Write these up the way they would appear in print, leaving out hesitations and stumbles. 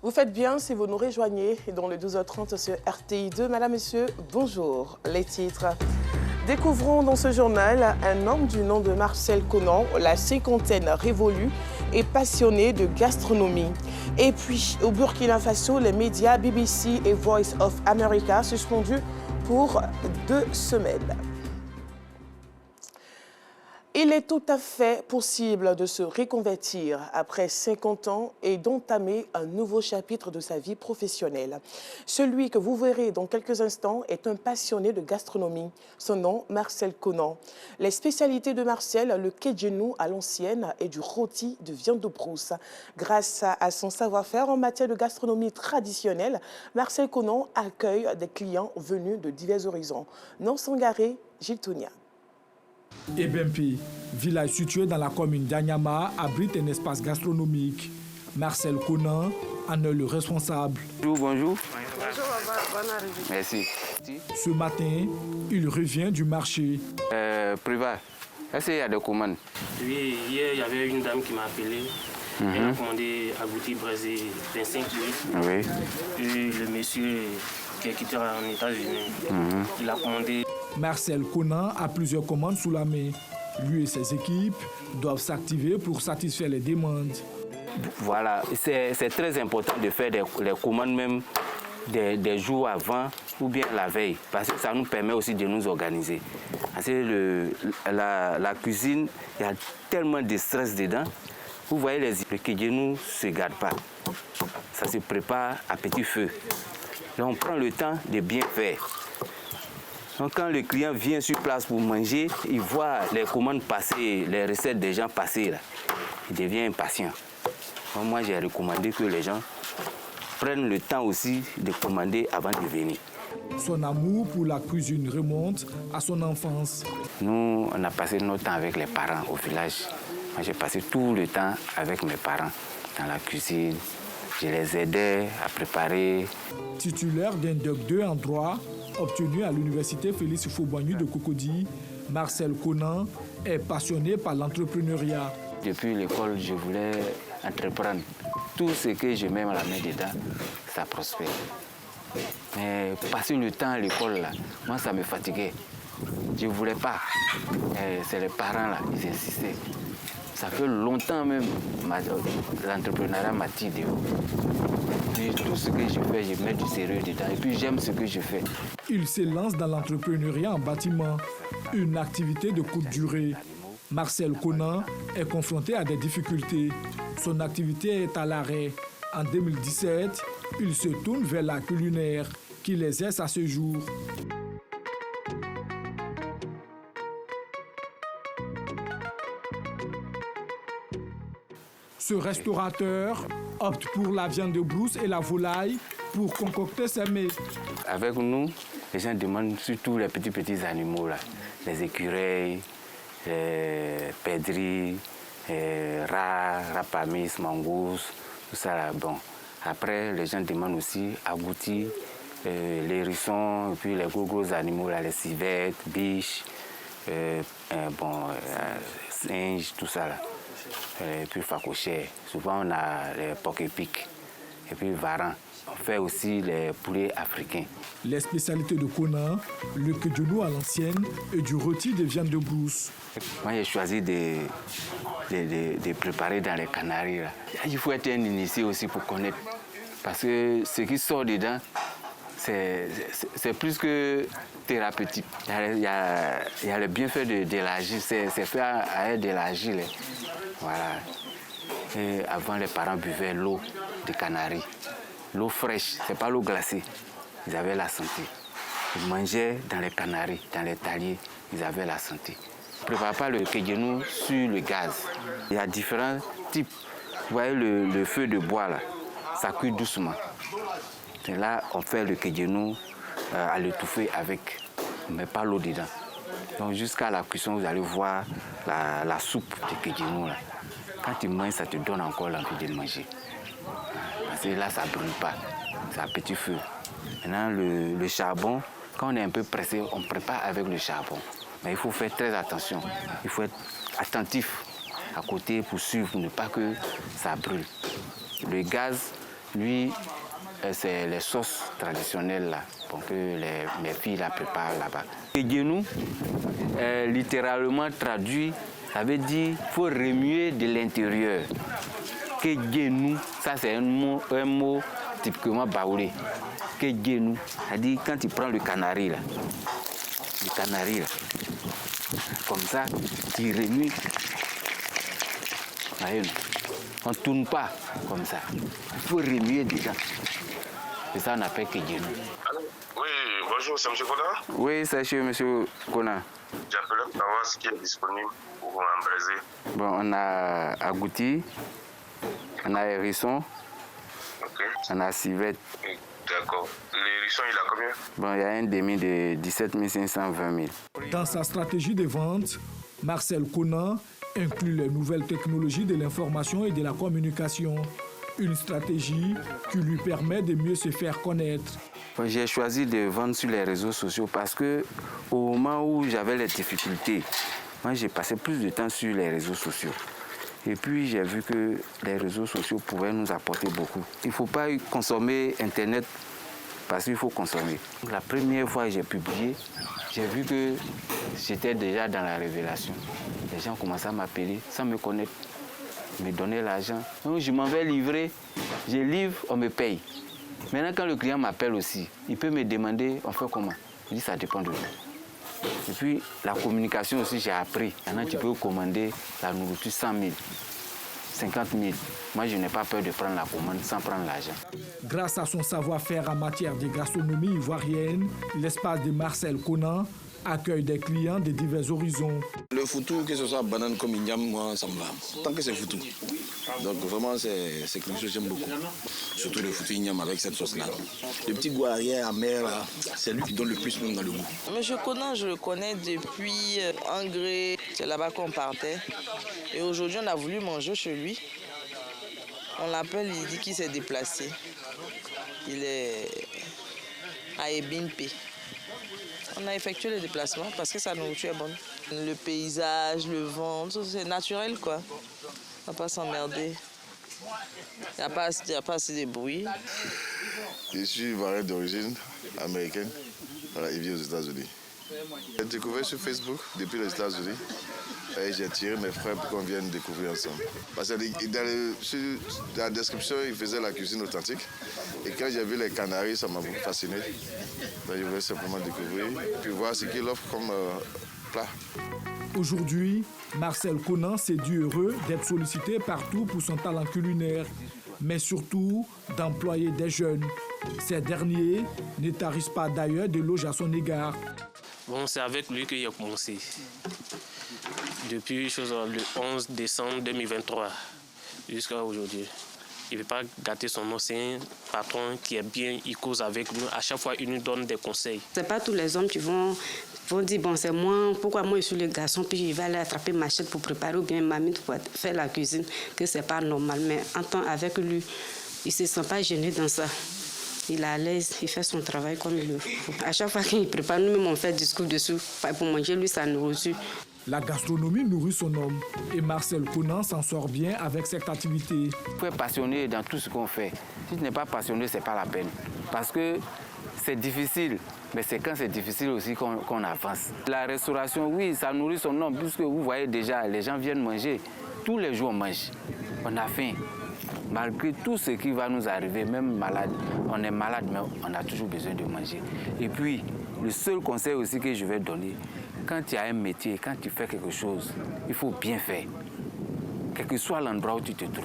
Vous faites bien si vous nous rejoignez dans le 12h30 sur RTI2. Madame, Monsieur, bonjour. Les titres. Découvrons dans ce journal un homme du nom de Marcel Conan, la cinquantaine révolue et passionné de gastronomie. Et puis, au Burkina Faso, les médias BBC et Voice of America suspendus pour 2 semaines. Il est tout à fait possible de se reconvertir après 50 ans et d'entamer un nouveau chapitre de sa vie professionnelle. Celui que vous verrez dans quelques instants est un passionné de gastronomie. Son nom, Marcel Conan. Les spécialités de Marcel, le kedjenou à l'ancienne et du rôti de viande de brousse. Grâce à son savoir-faire en matière de gastronomie traditionnelle, Marcel Conan accueille des clients venus de divers horizons. Non sans garer, Gilles Tounia. Ebempe, village situé dans la commune d'Anyama, abrite un espace gastronomique. Marcel Conan en est le responsable. Bonjour, bonjour. Bonjour, bonne arrivée. Merci. Ce matin, il revient du marché. Privat, est-ce qu'il y a des commandes? Oui, hier, il y avait une dame qui m'a appelé. Elle a commandé agouti braisé 25 livres. Oui. Et le monsieur qui est quitté en États-Unis, il a commandé. Marcel Conan a plusieurs commandes sous la main. Lui et ses équipes doivent s'activer pour satisfaire les demandes. Voilà, c'est très important de faire les commandes même des jours avant ou bien la veille, parce que ça nous permet aussi de nous organiser. Parce que la cuisine, il y a tellement de stress dedans. Vous voyez, le kedjenou ne se garde pas. Ça se prépare à petit feu. Donc on prend le temps de bien faire. Donc quand le client vient sur place pour manger, il voit les commandes passer, les recettes des gens passer là. Il devient impatient. Donc moi j'ai recommandé que les gens prennent le temps aussi de commander avant de venir. Son amour pour la cuisine remonte à son enfance. Nous, on a passé notre temps avec les parents au village. Moi j'ai passé tout le temps avec mes parents dans la cuisine. Je les aidais à préparer. Titulaire d'un Doc 2 en droit, obtenu à l'université Félix Houphouët-Boigny de Cocody, Marcel Conan est passionné par l'entrepreneuriat. Depuis l'école, je voulais entreprendre. Tout ce que je mets à la main dedans, ça prospère. Mais passer le temps à l'école, là, moi, ça me fatiguait. Je ne voulais pas. C'est les parents, là, ils insistaient. Ça fait longtemps même, l'entrepreneuriat m'a tiré. Tout ce que je fais, je mets du sérieux dedans. Et puis j'aime ce que je fais. Il se lance dans l'entrepreneuriat en bâtiment, une activité de courte durée. Marcel Conan est confronté à des difficultés. Son activité est à l'arrêt. En 2017, il se tourne vers la culinaire, qui l'exerce à ce jour. Ce restaurateur opte pour la viande de brousse et la volaille pour concocter ses mets. Avec nous, les gens demandent surtout les petits animaux, là. Les écureuils, les perdrix, les rats, rapamis, mangousses, tout ça là. Bon. Après, les gens demandent aussi agoutis, les hérissons, et puis les gros animaux, là, les civettes, biches, singes, tout ça là. Et puis facochère. Souvent on a les porc-épics et puis varans. On fait aussi les poulets africains. Les spécialités de Conan, le kedjenou à l'ancienne et du rôti de viande de brousse. Moi j'ai choisi de préparer dans les Canaries. Là. Il faut être un initié aussi pour connaître. Parce que ce qui sort dedans, c'est plus que thérapeutique. Il y a le bienfait de l'argile, c'est fait avec de l'argile. Voilà. Et avant, les parents buvaient l'eau de Canaries. L'eau fraîche, c'est pas l'eau glacée. Ils avaient la santé. Ils mangeaient dans les Canaries, dans les taliers, ils avaient la santé. On ne prépare pas le kedjenou sur le gaz. Il y a différents types. Vous voyez le feu de bois là, ça cuit doucement. Et là, on fait le kedjenou à l'étouffer avec. On ne met pas l'eau dedans. Donc jusqu'à la cuisson, vous allez voir la soupe de kedjenou là. Quand tu manges, ça te donne encore l'envie de manger. Parce que là, ça ne brûle pas. C'est à petit feu. Maintenant, le charbon, quand on est un peu pressé, on prépare avec le charbon. Mais il faut faire très attention. Il faut être attentif à côté pour suivre, pour ne pas que ça brûle. Le gaz, Lui, c'est les sauces traditionnelles là, pour que mes filles la préparent là-bas. Kegenou, littéralement traduit, ça veut dire qu'il faut remuer de l'intérieur. Kegenou, ça c'est un mot typiquement baoulé. Kegenou, ça dit quand tu prends le canari là, comme ça, tu remues. On ne tourne pas comme ça. Il faut remuer déjà. C'est ça qu'on appelle Kegenou. Oui, bonjour, c'est M. Kona? Oui, c'est chez M. Kona. J'appelle pour savoir ce qui est disponible pour embraiser. Bon, on a agouti, on a hérisson, on a civette. D'accord. L'hérisson, il a combien? Bon, il y a un demi de 17 520 000. Dans sa stratégie de vente, Marcel Kona inclut les nouvelles technologies de l'information et de la communication. Une stratégie qui lui permet de mieux se faire connaître. J'ai choisi de vendre sur les réseaux sociaux parce que au moment où j'avais les difficultés, moi j'ai passé plus de temps sur les réseaux sociaux. Et puis j'ai vu que les réseaux sociaux pouvaient nous apporter beaucoup. Il ne faut pas consommer Internet parce qu'il faut consommer. La première fois que j'ai publié, j'ai vu que j'étais déjà dans la révélation. Les gens commençaient à m'appeler sans me connaître, me donner l'argent. Donc je m'en vais livrer, je livre, on me paye. Maintenant quand le client m'appelle aussi, il peut me demander on fait comment. Je dis ça dépend de vous. Et puis la communication aussi j'ai appris. Maintenant tu peux commander la nourriture 100 000, 50 000. Moi je n'ai pas peur de prendre la commande sans prendre l'argent. Grâce à son savoir-faire en matière de gastronomie ivoirienne, l'espace de Marcel Kona accueille des clients de divers horizons. Le foutou, que ce soit banane comme igname, moi ça me va. Tant que c'est foutou. Donc vraiment c'est quelque chose que j'aime beaucoup. Surtout le foutou igname avec cette sauce-là. Le petit goût arrière amer là, c'est lui qui donne le plus même dans le goût. Monsieur Kona, je le connais depuis Angré. C'est là-bas qu'on partait. Et aujourd'hui, on a voulu manger chez lui. On l'appelle, il dit qu'il s'est déplacé. Il est à Ebimpe. On a effectué le déplacement parce que sa nourriture est bonne. Le paysage, le vent, c'est naturel quoi. On ne va pas s'emmerder. Il n'y a pas assez de bruit. Je suis ivoirien d'origine américaine. Voilà, il vit aux États-Unis. J'ai découvert sur Facebook depuis les États-Unis. Et j'ai tiré mes frères pour qu'on vienne découvrir ensemble. Parce que sur la description, il faisait la cuisine authentique. Et quand j'ai vu les Canaries, ça m'a beaucoup fasciné. Donc, je voulais simplement découvrir, puis voir ce qu'il offre comme plat. Aujourd'hui, Marcel Kona s'est dit heureux d'être sollicité partout pour son talent culinaire, mais surtout d'employer des jeunes. Ces derniers ne tarissent pas d'ailleurs d'éloges à son égard. Bon, c'est avec lui que j'ai commencé. Depuis le 11 décembre 2023 jusqu'à aujourd'hui. Il ne veut pas gâter son nom, c'est un patron qui est bien, il cause avec nous. À chaque fois, il nous donne des conseils. Ce n'est pas tous les hommes qui vont dire, bon, c'est moi, pourquoi moi je suis le garçon, puis je vais aller attraper ma machette pour préparer ou bien mamie pour faire la cuisine, que ce n'est pas normal. Mais en temps avec lui, il ne se sent pas gêné dans ça. Il est à l'aise, il fait son travail comme il le faut. À chaque fois qu'il prépare, nous-mêmes on fait discours dessus pour manger, lui, ça nous reçut. La gastronomie nourrit son homme et Marcel Kona s'en sort bien avec cette activité. Il faut être passionné dans tout ce qu'on fait. Si tu n'es pas passionné, ce n'est pas la peine. Parce que c'est difficile, mais c'est quand c'est difficile aussi qu'on avance. La restauration, oui, ça nourrit son homme, puisque vous voyez déjà, les gens viennent manger. Tous les jours, on mange. On a faim. Malgré tout ce qui va nous arriver, même malade, on est malade, mais on a toujours besoin de manger. Et puis, le seul conseil aussi que je vais donner, quand tu as un métier, quand tu fais quelque chose, il faut bien faire. Quel que soit l'endroit où tu te trouves.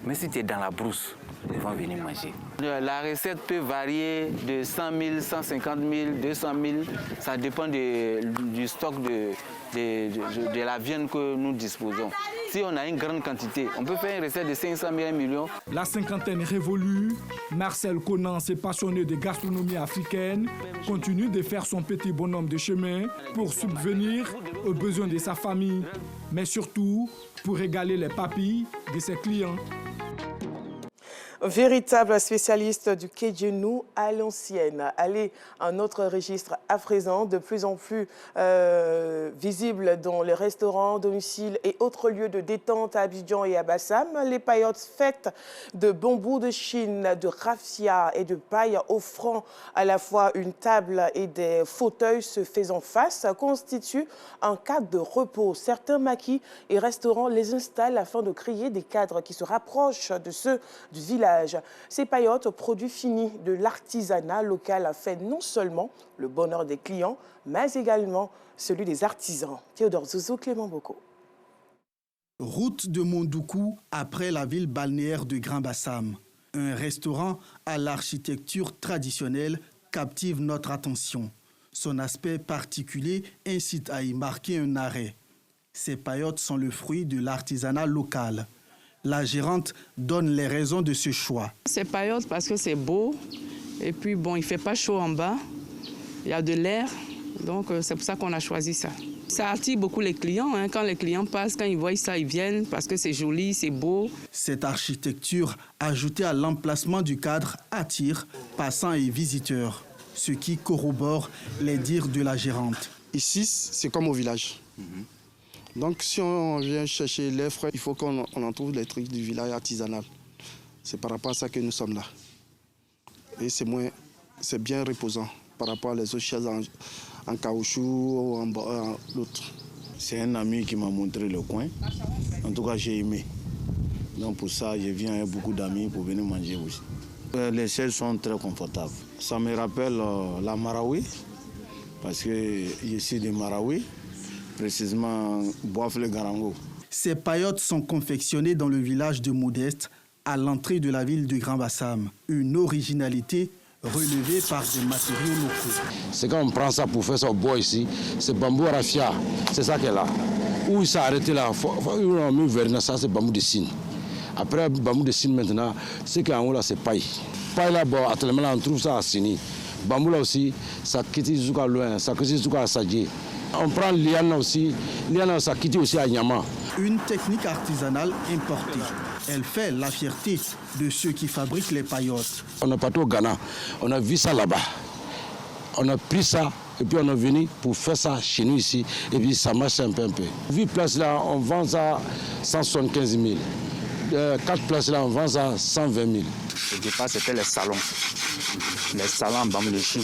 Mais si tu es dans la brousse, ils vont venir manger. La recette peut varier de 100 000, 150 000, 200 000. Ça dépend du stock de la viande que nous disposons. Si on a une grande quantité, on peut faire une recette de 500 000, 1 million. La cinquantaine révolue, Marcel Kona, s'est passionné de gastronomie africaine, continue de faire son petit bonhomme de chemin pour subvenir aux besoins de sa famille, mais surtout pour régaler les papilles de ses clients. Véritable spécialiste du Kéjenou à l'ancienne. Allez, un autre registre à présent, de plus en plus visible dans les restaurants, domiciles et autres lieux de détente à Abidjan et à Bassam. Les paillotes faites de bambou de Chine, de raffia et de paille offrant à la fois une table et des fauteuils se faisant face constituent un cadre de repos. Certains maquis et restaurants les installent afin de créer des cadres qui se rapprochent de ceux du village. Ces paillotes, produits finis de l'artisanat local, fait non seulement le bonheur des clients, mais également celui des artisans. Théodore Zouzou, Clément Boko. Route de Mondoukou, après la ville balnéaire de Grand-Bassam. Un restaurant à l'architecture traditionnelle captive notre attention. Son aspect particulier incite à y marquer un arrêt. Ces paillotes sont le fruit de l'artisanat local. La gérante donne les raisons de ce choix. C'est paillote parce que c'est beau et puis bon, il ne fait pas chaud en bas, il y a de l'air, donc c'est pour ça qu'on a choisi ça. Ça attire beaucoup les clients, hein. Quand les clients passent, quand ils voient ça, ils viennent parce que c'est joli, c'est beau. Cette architecture, ajoutée à l'emplacement du cadre, attire passants et visiteurs, ce qui corrobore les dires de la gérante. Ici, c'est comme au village. Donc, si on vient chercher les frais, il faut qu'on en trouve les trucs du village artisanal. C'est par rapport à ça que nous sommes là. Et c'est bien reposant par rapport aux autres chaises en caoutchouc ou en l'autre. C'est un ami qui m'a montré le coin. En tout cas, j'ai aimé. Donc, pour ça, je viens avec beaucoup d'amis pour venir manger aussi. Les chaises sont très confortables. Ça me rappelle la Marawi, parce que je suis de Marawi. Précisément Boaf-le-Garango. Ces paillotes sont confectionnées dans le village de Modeste, à l'entrée de la ville de Grand-Bassam. Une originalité relevée par des matériaux locaux. C'est quand on prend ça pour faire ça au bois ici, c'est bambou raffia, c'est ça qu'elle a. Où il s'est arrêté là, on a mis vers ça, c'est bambou de Sine. Après, bambou de Sine maintenant, ce qui est en haut là, c'est paille. Paille là, bon, actuellement là, on trouve ça à Sini. Bambou là aussi, ça quitte jusqu'à loin, ça quitte jusqu'à Sadji. On prend liana aussi, liana ça quitte aussi à Nyama. Une technique artisanale importée. Elle fait la fierté de ceux qui fabriquent les paillotes. On est parti au Ghana, on a vu ça là-bas. On a pris ça et puis on est venu pour faire ça chez nous ici. Et puis ça marche un peu. Vu place là, on vend ça 175 000. 4 places là, on vend ça 120 000. Au départ, c'était les salons. Les salons en bambou de Chine.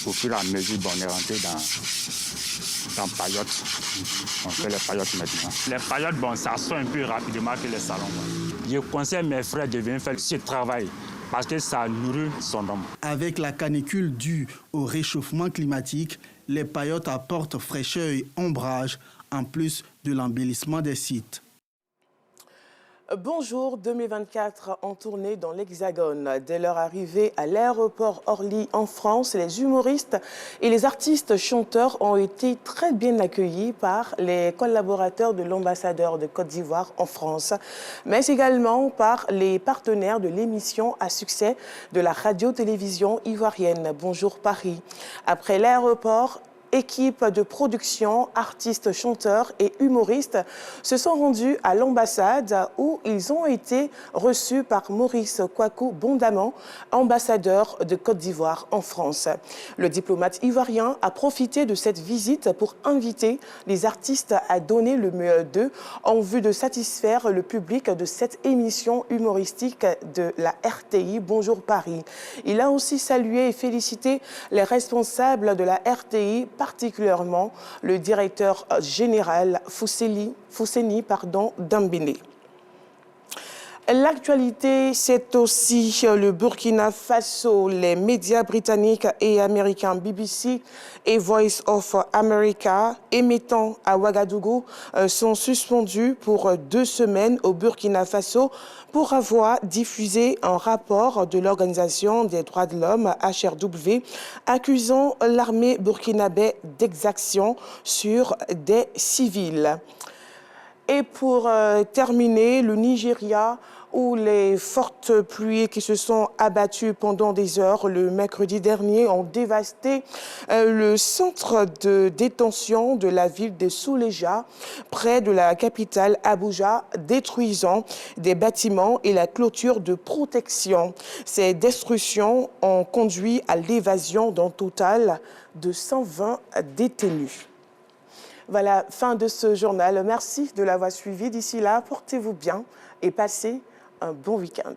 Au fur et à mesure, on est rentré dans paillotes. On fait les paillotes maintenant. Les paillotes, bon, ça sort un peu rapidement que les salons. Je conseille mes frères de venir faire ce travail parce que ça nourrit son homme. Avec la canicule due au réchauffement climatique, les paillotes apportent fraîcheur et ombrage, en plus de l'embellissement des sites. Bonjour 2024 en tournée dans l'Hexagone. Dès leur arrivée à l'aéroport Orly en France, les humoristes et les artistes chanteurs ont été très bien accueillis par les collaborateurs de l'ambassadeur de Côte d'Ivoire en France, mais également par les partenaires de l'émission à succès de la radio-télévision ivoirienne Bonjour Paris. Après l'aéroport, équipe de production, artistes, chanteurs et humoristes se sont rendus à l'ambassade où ils ont été reçus par Maurice Kwaku Bondaman, ambassadeur de Côte d'Ivoire en France. Le diplomate ivoirien a profité de cette visite pour inviter les artistes à donner le meilleur d'eux en vue de satisfaire le public de cette émission humoristique de la RTI Bonjour Paris. Il a aussi salué et félicité les responsables de la RTI, particulièrement le directeur général Fousseni Dambélé. L'actualité, c'est aussi le Burkina Faso. Les médias britanniques et américains BBC et Voice of America émettant à Ouagadougou sont suspendus pour 2 semaines au Burkina Faso pour avoir diffusé un rapport de l'Organisation des droits de l'homme, HRW, accusant l'armée burkinabé d'exactions sur des civils. Et pour terminer, le Nigeria où les fortes pluies qui se sont abattues pendant des heures le mercredi dernier ont dévasté le centre de détention de la ville de Suleja, près de la capitale Abuja, détruisant des bâtiments et la clôture de protection. Ces destructions ont conduit à l'évasion d'un total de 120 détenus. Voilà, fin de ce journal. Merci de l'avoir suivi. D'ici là, portez-vous bien et passez un bon week-end.